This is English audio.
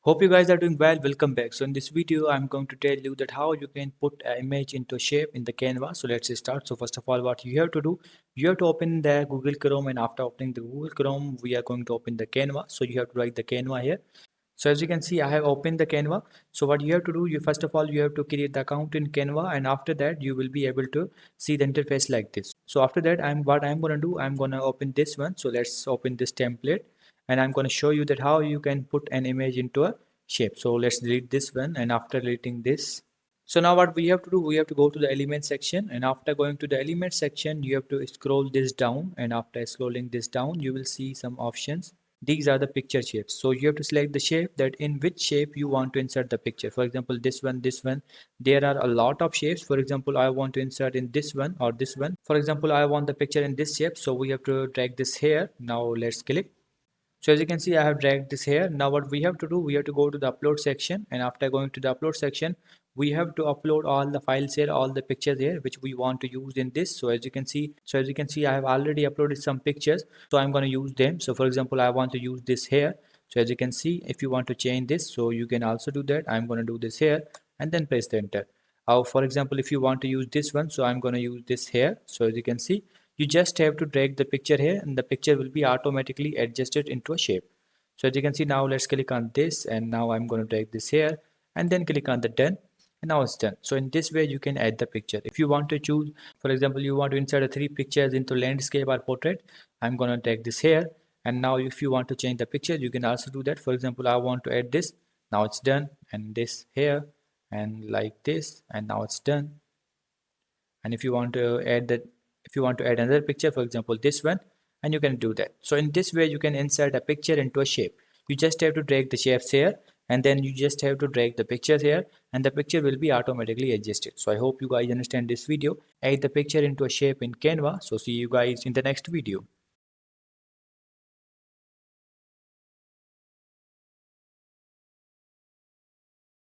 Hope you guys are doing well. Welcome back. So in this video, I'm going to tell you that how you can put an image into shape in the Canva. So let's start. So first of all, what you have to do, you have to open the Google Chrome, and after opening the Google Chrome, we are going to open the Canva. So you have to write the Canva here. So as you can see, I have opened the Canva. So what you have to do, you first of all, you have to create the account in Canva, and after that, you will be able to see the interface like this. So after that, I'm gonna do, I'm gonna open this one. So let's open this template, and I'm gonna show you that how you can put an image into a shape. So let's delete this one, and after deleting this, so now what we have to do, we have to go to the element section, and after going to the element section, you have to scroll this down, and after scrolling this down, you will see some options. These are the picture shapes. So you have to select the shape that in which shape you want to insert the picture. For example, this one. There are a lot of shapes. For example, I want to insert in this one or this one. For example, I want the picture in this shape. So we have to drag this here. Now let's click. So as you can see, I have dragged this here. Now what we have to do, we have to go to the upload section, and after going to the upload section, we have to upload all the files here, all the pictures here, which we want to use in this. So as you can see, I have already uploaded some pictures, so I'm going to use them. So for example, I want to use this here. So as you can see, if you want to change this, so you can also do that. I'm going to do this here and then press the enter. For example, if you want to use this one, so I'm going to use this here. So as you can see, you just have to drag the picture here, and the picture will be automatically adjusted into a shape. So as you can see, now let's click on this, and now I'm going to drag this here and then click on the done, and now it's done. So in this way you can add the picture. If you want to choose, for example, you want to insert a 3 pictures into landscape or portrait, I'm going to drag this here. And now if you want to change the picture, you can also do that. For example, I want to add this. Now it's done, and this here, and like this, and now it's done. And if you want to add that, if you want to add another picture, for example this one, and you can do that. So in this way you can insert a picture into a shape. You just have to drag the shapes here, and then you just have to drag the pictures here, and the picture will be automatically adjusted. So I hope you guys understand this video. Add the picture into a shape in Canva. So see you guys in the next video.